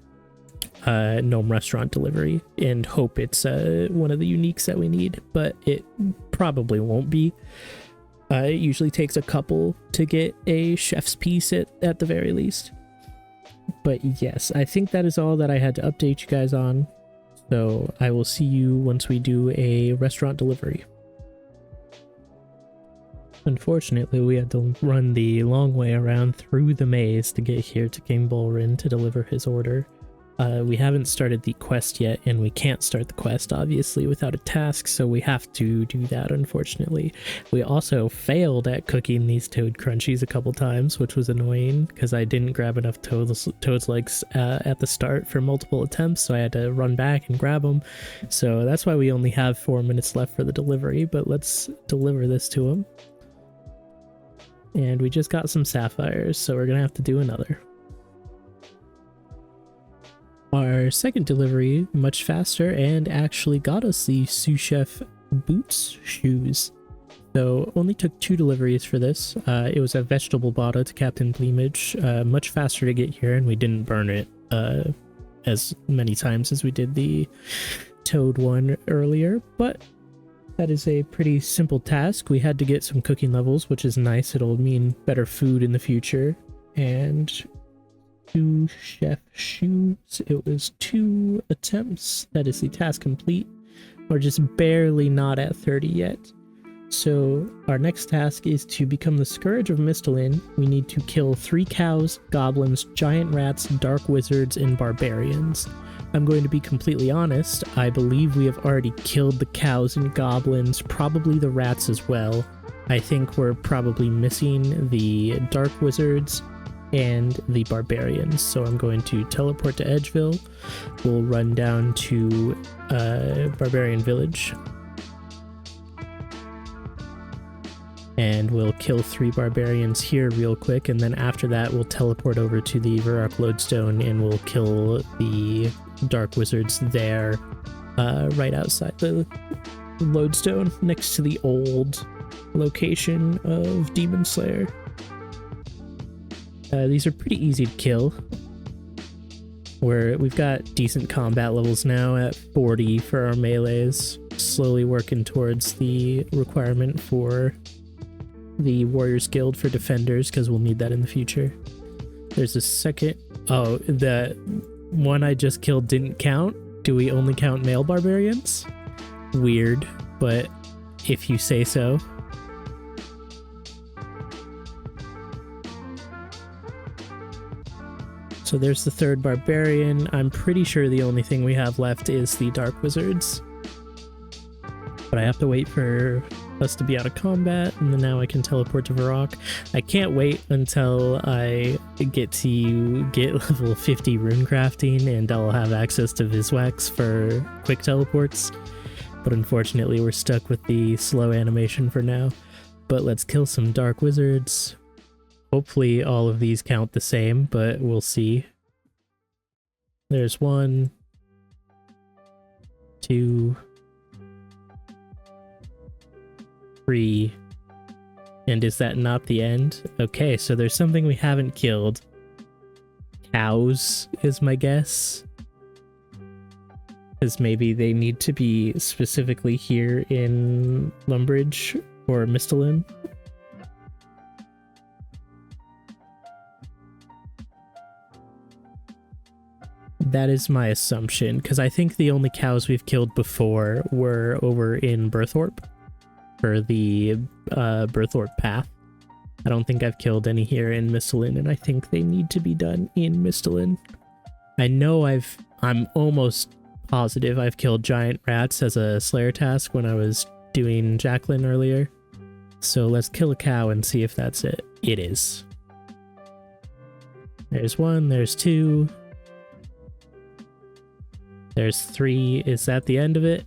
gnome restaurant delivery and hope it's one of the uniques that we need, but it probably won't be. It usually takes a couple to get a chef's piece at the very least. But yes, I think that is all that I had to update you guys on. So I will see you once we do a restaurant delivery. Unfortunately, we had to run the long way around through the maze to get here to King Bolrin to deliver his order. We haven't started the quest yet, and we can't start the quest, obviously, without a task, so we have to do that, unfortunately. We also failed at cooking these toad crunchies a couple times, which was annoying, because I didn't grab enough toad's legs at the start for multiple attempts, so I had to run back and grab them. So that's why we only have 4 minutes left for the delivery, but let's deliver this to him. And we just got some sapphires, so we're gonna have to do another. Our second delivery, much faster, and actually got us the sous chef boots shoes. So only took 2 deliveries for this. It was a vegetable bottle to Captain Plumage, much faster to get here, and we didn't burn it as many times as we did the toad one earlier, but that is a pretty simple task. We had to get some cooking levels, which is nice. It'll mean better food in the future. And 2 chef shoes. It was 2 attempts. That is the task complete. We're just barely not at 30 yet. So our next task is to become the Scourge of Mistlin. We need to kill 3 cows, goblins, giant rats, dark wizards, and barbarians. I'm going to be completely honest. I believe we have already killed the cows and goblins, probably the rats as well. I think we're probably missing the dark wizards and the barbarians, so I'm going to teleport to Edgeville. We'll run down to Barbarian Village and we'll kill 3 barbarians here real quick, and then after that we'll teleport over to the Varrock Lodestone and we'll kill the dark wizards there, right outside the Lodestone next to the old location of Demon Slayer. These are pretty easy to kill. We've got decent combat levels now at 40 for our melees. Slowly working towards the requirement for the Warriors Guild for defenders, because we'll need that in the future. There's a second... Oh, the one I just killed didn't count? Do we only count male barbarians? Weird, but if you say so. So there's the 3rd barbarian. I'm pretty sure the only thing we have left is the dark wizards. But I have to wait for us to be out of combat, and then now I can teleport to Varrock. I can't wait until I get to get level 50 rune crafting, and I'll have access to Viswax for quick teleports. But unfortunately, we're stuck with the slow animation for now. But let's kill some dark wizards. Hopefully all of these count the same, but we'll see. There's 1, 2, 3. And is that not the end? Okay, so there's something we haven't killed. Cows is my guess. Because maybe they need to be specifically here in Lumbridge or Mistlin. That is my assumption, because I think the only cows we've killed before were over in Berthorpe, for the Berthorpe Path. I don't think I've killed any here in Mistlin, and I think they need to be done in Mistlin. I know I'm almost positive I've killed giant rats as a Slayer task when I was doing Jacqueline earlier. So let's kill a cow and see if that's it. It is. There's 1, there's 2. There's 3. Is that the end of it?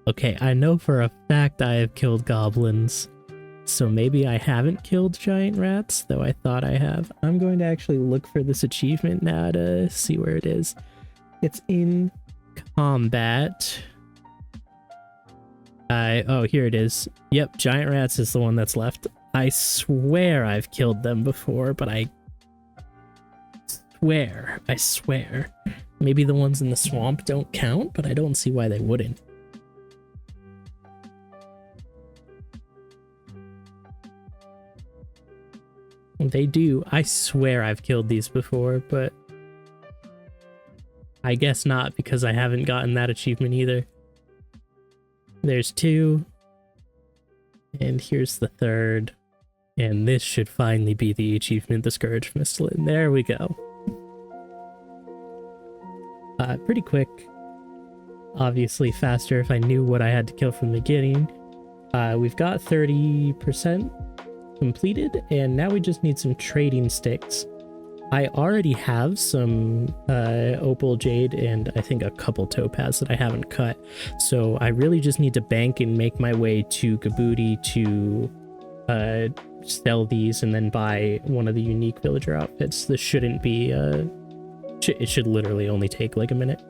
Okay, I know for a fact I have killed goblins. So maybe I haven't killed giant rats, though I thought I have. I'm going to actually look for this achievement now to see where it is. It's in combat. Oh, here it is. Yep, giant rats is the one that's left. I swear I've killed them before, but I swear. Maybe the ones in the swamp don't count, but I don't see why they wouldn't. They do. I swear I've killed these before, but I guess not, because I haven't gotten that achievement either. There's 2. And here's the 3rd. And this should finally be the achievement, the Scourge Mistlin. There we go. Pretty quick. Obviously faster if I knew what I had to kill from the beginning. We've got 30% completed, and now we just need some trading sticks. I already have some opal jade and I think a couple topaz that I haven't cut, so I really just need to bank and make my way to Gabooti to sell these and then buy one of the unique villager outfits. This shouldn't be it should literally only take like a minute.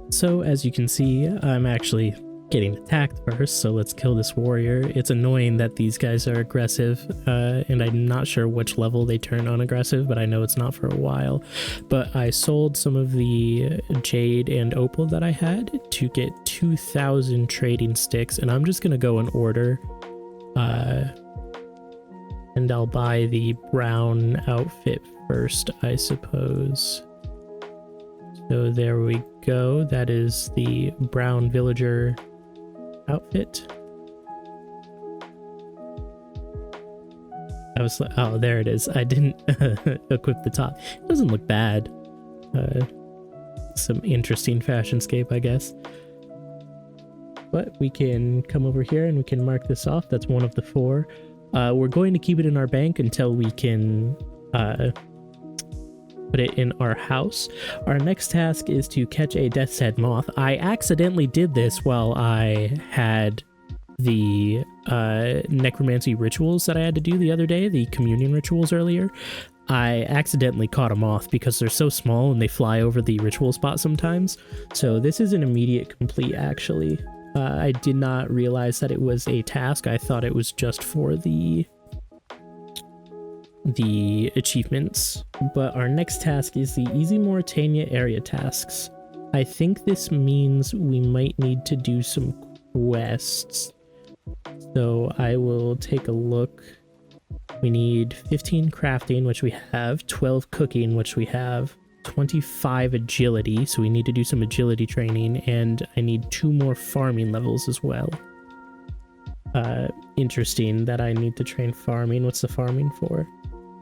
So as you can see, I'm actually getting attacked first, so let's kill this warrior. It's annoying that these guys are aggressive, and I'm not sure which level they turn on aggressive, but I know it's not for a while. But I sold some of the jade and opal that I had to get 2,000 trading sticks, and I'm just gonna go in order, and I'll buy the brown outfit first, I suppose. So there we go. That is the brown villager outfit. I was like, oh, there it is. I didn't equip the top. It doesn't look bad. Some interesting fashionscape, I guess. But we can come over here and we can mark this off. That's one of the 4. We're going to keep it in our bank until we can put it in our house. Our next task is to catch a death's head moth. I accidentally did this while I had the necromancy rituals that I had to do the other day, the communion rituals earlier. I accidentally caught a moth because they're so small and they fly over the ritual spot sometimes. So this is an immediate complete, actually. I did not realize that it was a task. I thought it was just for the achievements. But our next task is the Easy Morytania area tasks. I think this means we might need to do some quests. So I will take a look. We need 15 crafting, which we have, 12 cooking, which we have, 25 agility, so we need to do some agility training, and I need 2 more farming levels as well. Interesting that I need to train farming. What's the farming for?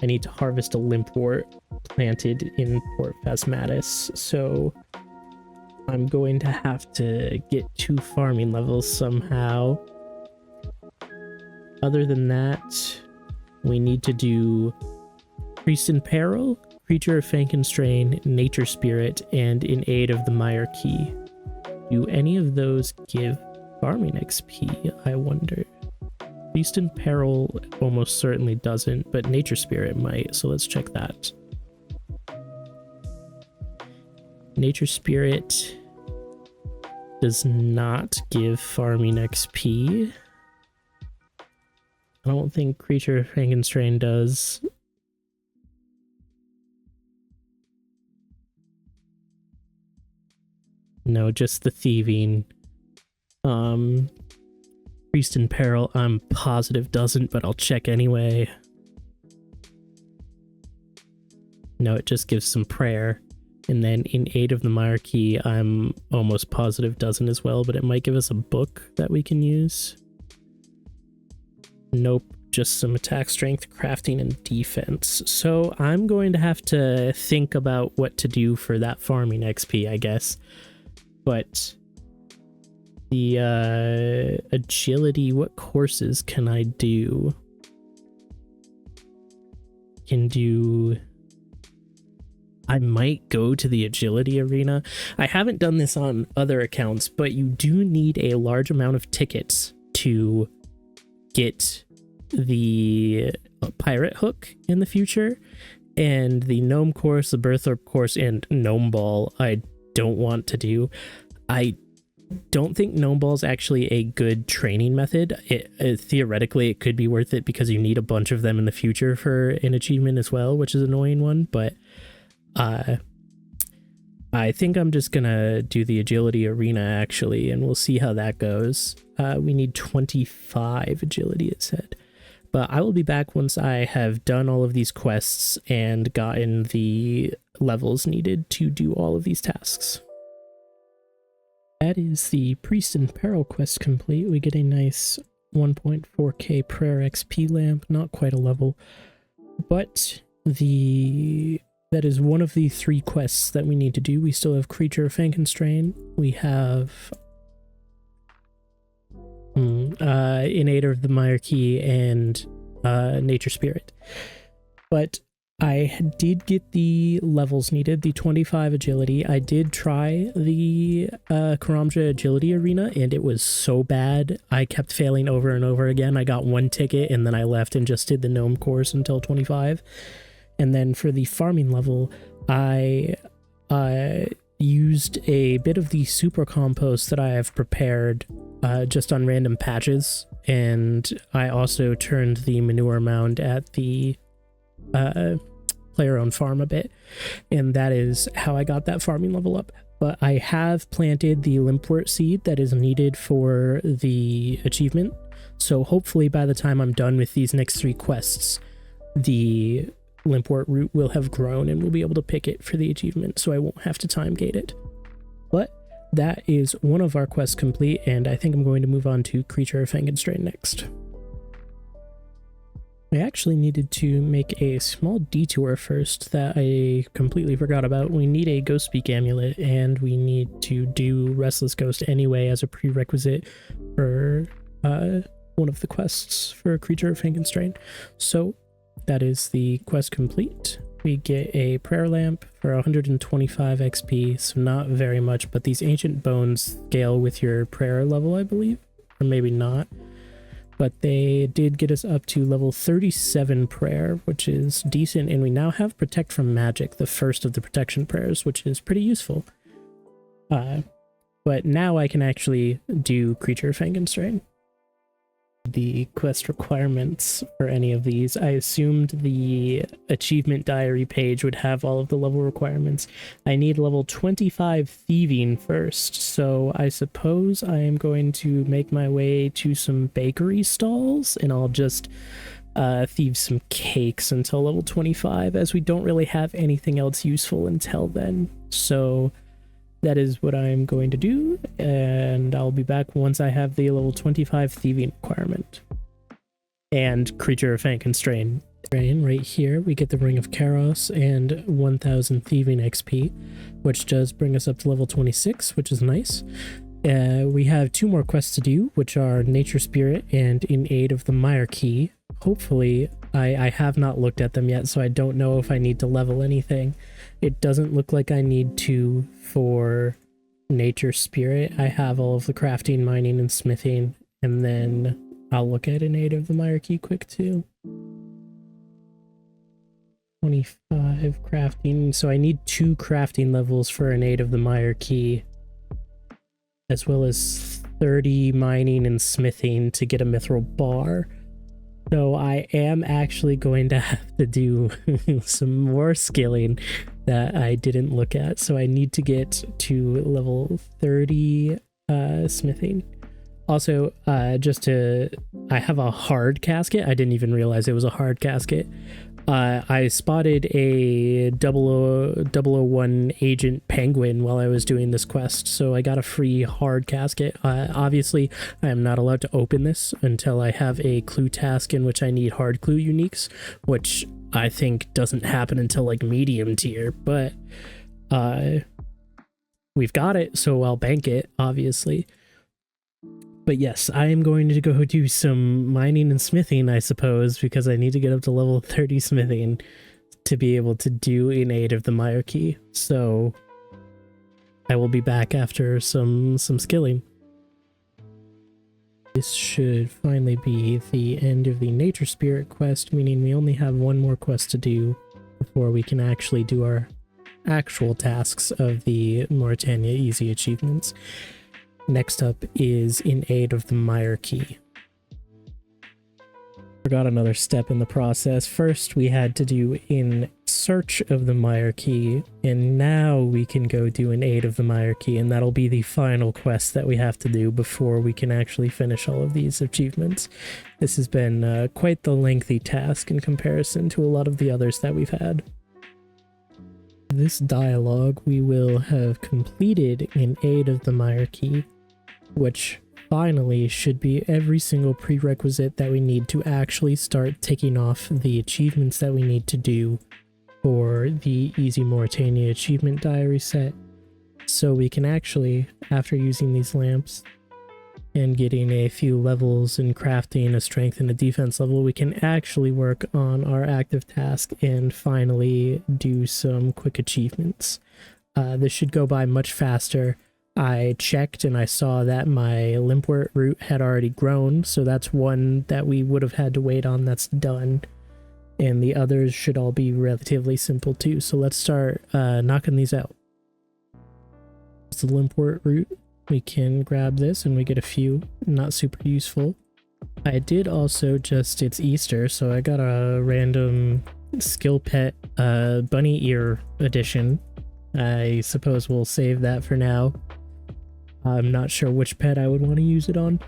I need to harvest a limpwort planted in Port Phasmatis, so I'm going to have to get 2 farming levels somehow. Other than that, we need to do Priest in Peril, Creature of Frankenstrain, Nature Spirit, and In Aid of the Mire Key. Do any of those give farming XP, I wonder? Priest in Peril almost certainly doesn't, but Nature Spirit might, so let's check that. Nature Spirit does not give farming XP. I don't think Creature of Frankenstrain does. No, just the thieving. Priest in Peril, I'm positive doesn't, but I'll check anyway. No, it just gives some prayer. And then In Aid of the Mire Key, I'm almost positive doesn't as well, but it might give us a book that we can use. Nope, just some attack strength, crafting, and defense. So I'm going to have to think about what to do for that farming XP, I guess. But the agility, what courses can I do? I might go to the agility arena. I haven't done this on other accounts, but you do need a large amount of tickets to get the pirate hook in the future, and the gnome course, the Berthorpe course, and gnome ball I don't want to do. I don't think gnome ball is actually a good training method. Theoretically it could be worth it because you need a bunch of them in the future for an achievement as well, which is an annoying one, but I think I'm just gonna do the agility arena actually, and we'll see how that goes. We need 25 agility, it said. But I will be back once I have done all of these quests and gotten the levels needed to do all of these tasks. That is the Priest in Peril quest complete. We get a nice 1.4k prayer XP lamp, not quite a level, but that is one of the 3 quests that we need to do. We still have Creature of Frankenstein. We have Innator of the Myarchy and Nature Spirit. But I did get the levels needed, the 25 agility. I did try the Karamja agility arena, and it was so bad. I kept failing over and over again. I got 1 ticket, and then I left and just did the gnome course until 25. And then for the farming level, I used a bit of the super compost that I have prepared just on random patches, and I also turned the manure mound at the player-owned farm a bit, and that is how I got that farming level up. But I have planted the limpwort seed that is needed for the achievement, so hopefully by the time I'm done with these next 3 quests, the limpwort root will have grown and we'll be able to pick it for the achievement, so I won't have to time gate it. But that is one of our quests complete, and I think I'm going to move on to Creature of Frankenstein next. I actually needed to make a small detour first that I completely forgot about. We need a Ghost Speak amulet, and we need to do Restless Ghost anyway as a prerequisite for one of the quests for Creature of Frankenstein. So that is the quest complete. We get a prayer lamp for 125 XP, so not very much, but these ancient bones scale with your prayer level, I believe, or maybe not. But they did get us up to level 37 prayer, which is decent, and we now have Protect from Magic, the first of the protection prayers, which is pretty useful. But now I can actually do Creature of Frankenstein. The quest requirements for any of these, I assumed the achievement diary page would have all of the level requirements. I need level 25 thieving first, so I suppose I am going to make my way to some bakery stalls, and I'll just thieve some cakes until level 25, as we don't really have anything else useful until then. So that is what I'm going to do, and I'll be back once I have the level 25 thieving requirement. And Creature of Frankenstein. Right here, we get the Ring of Chaos and 1000 thieving XP, which does bring us up to level 26, which is nice. We have 2 more quests to do, which are Nature Spirit and In Aid of the Myarchy. Hopefully, I have not looked at them yet, so I don't know if I need to level anything. It doesn't look like I need to for Nature Spirit. I have all of the crafting, mining, and smithing, and then I'll look at In Aid of the Myarchy quick too. 25 crafting, so I need 2 crafting levels for In Aid of the Myarchy, as well as 30 mining and smithing to get a mithril bar. So I am actually going to have to do some more skilling that I didn't look at. So I need to get to level 30 smithing. Also, I have a hard casket. I didn't even realize it was a hard casket. I spotted a 001 agent penguin while I was doing this quest, so I got a free hard casket. Obviously, I am not allowed to open this until I have a clue task in which I need hard clue uniques, which I think doesn't happen until like medium tier, but we've got it, so I'll bank it, obviously. But yes, I am going to go do some mining and smithing, I suppose, because I need to get up to level 30 smithing. to be able to do in aid of the Myarchy. So I will be back after some skilling. This should finally be the end of the Nature Spirit quest, meaning we only have one more quest to do before we can actually do our actual tasks of the Morytania Easy achievements. Next up is in aid of the Myarchy. Forgot another step in the process. First we had to do in search of the Myarchy, and now we can go do in aid of the Myarchy, and that'll be the final quest that we have to do before we can actually finish all of these achievements. This has been quite the lengthy task in comparison to a lot of the others that we've had. This dialogue we will have completed in aid of the Myarchy, which finally should be every single prerequisite that we need to actually start ticking off the achievements that we need to do for the Easy Morytania achievement diary set. So we can actually, after using these lamps and getting a few levels and crafting a strength and a defense level, we can actually work on our active task and finally do some quick achievements. This should go by much faster. I checked and I saw that my limpwort root had already grown, so that's one that we would have had to wait on that's done. And the others should all be relatively simple too, so let's start knocking these out. It's the limpwort root. We can grab this and we get a few, not super useful. I did also it's Easter, so I got a random skill pet bunny ear edition. I suppose we'll save that for now. I'm not sure which pet I would want to use it on.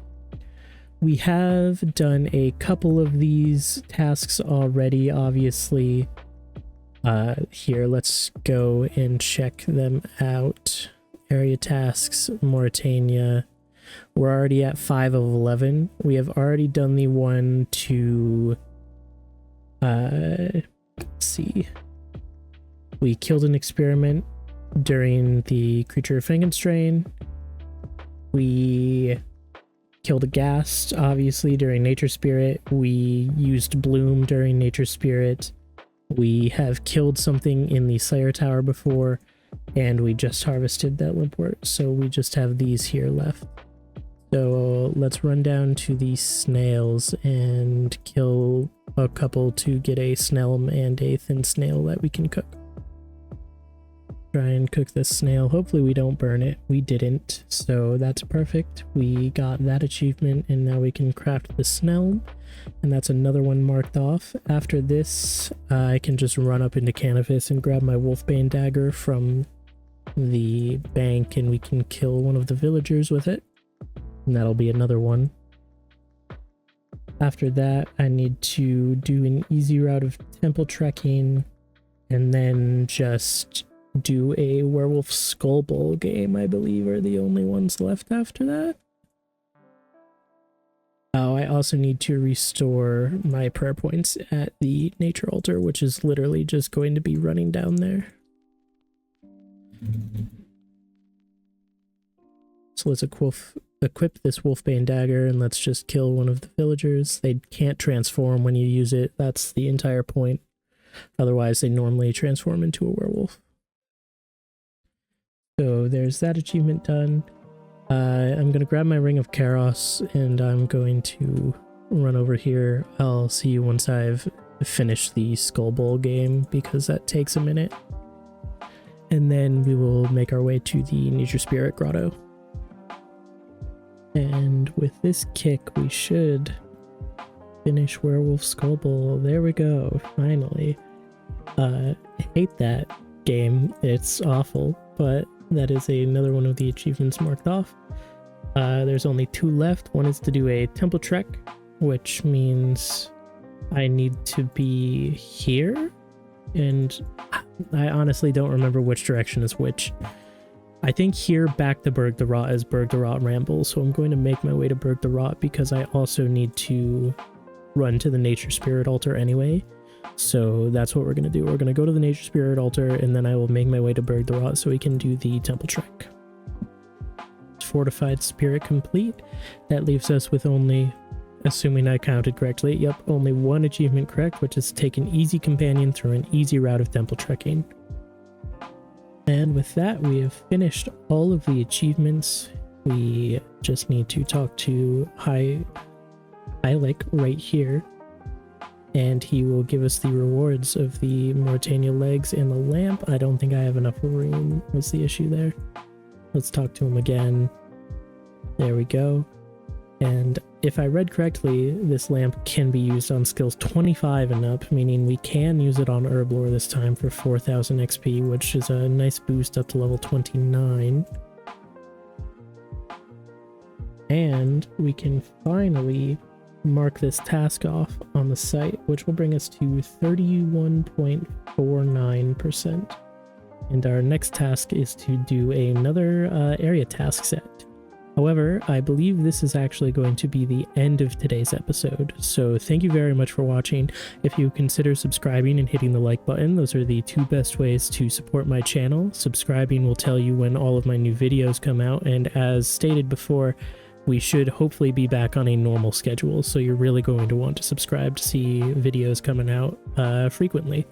We have done a couple of these tasks already, obviously. Here, let's go and check them out. Area tasks, Morytania. We're already at 5 of 11. We have already done the one to... let's see. We killed an experiment during the Creature of Frankenstein. We killed a ghast, obviously, during Nature Spirit. We used Bloom during Nature Spirit. We have killed something in the Slayer Tower before, and we just harvested that limpwort, so we just have these here left. So let's run down to the snails and kill a couple to get a snail and a thin snail that we can cook. Try and cook this snail. Hopefully we don't burn it. We didn't, so that's perfect. We got that achievement, and now we can craft the snail, and that's another one marked off. After this, I can just run up into Canopus and grab my Wolfbane dagger from the bank, and we can kill one of the villagers with it, and that'll be another one. After that, I need to do an easy route of temple trekking, and then just do a werewolf skull bowl game, I believe, are the only ones left after that. Oh, I also need to restore my prayer points at the nature altar, which is literally just going to be running down there. So let's equip this Wolfbane dagger, and let's just kill one of the villagers. They can't transform when you use it. That's the entire point. Otherwise, they normally transform into a werewolf. So there's that achievement done. I'm going to grab my Ring of Chaos, and I'm going to run over here. I'll see you once I've finished the Skull Bowl game, because that takes a minute. And then we will make our way to the Nature Spirit Grotto. And with this kick, we should finish Werewolf Skull Bowl. There we go, finally. I hate that game. It's awful, but that is another one of the achievements marked off. There's only 2 left. One is to do a temple trek, which means I need to be here, and I honestly don't remember which direction is which. I think here back to Berg the Rot is Berg the Rot Ramble, so I'm going to make my way to Berg the Rot because I also need to run to the Nature Spirit altar anyway. So that's what we're going to do. We're going to go to the Nature Spirit altar, and then I will make my way to Berg the Rot so we can do the temple trek. Fortified Spirit complete. That leaves us with only assuming I counted correctly. Yep, only one achievement correct, which is take an easy companion through an easy route of temple trekking. And with that, we have finished all of the achievements. We just need to talk to Hylic right here, and he will give us the rewards of the Morytania legs and the lamp. I don't think I have enough room. What's the issue there? Let's talk to him again. There we go. And if I read correctly, this lamp can be used on skills 25 and up, meaning we can use it on Herblore this time for 4000 XP, which is a nice boost up to level 29. And we can finally mark this task off on the site, which will bring us to 31.49%. And our next task is to do another area task set. However, I believe this is actually going to be the end of today's episode, so thank you very much for watching. If you consider subscribing and hitting the like button, those are the two best ways to support my channel. Subscribing will tell you when all of my new videos come out, and as stated before, we should hopefully be back on a normal schedule, so you're really going to want to subscribe to see videos coming out frequently.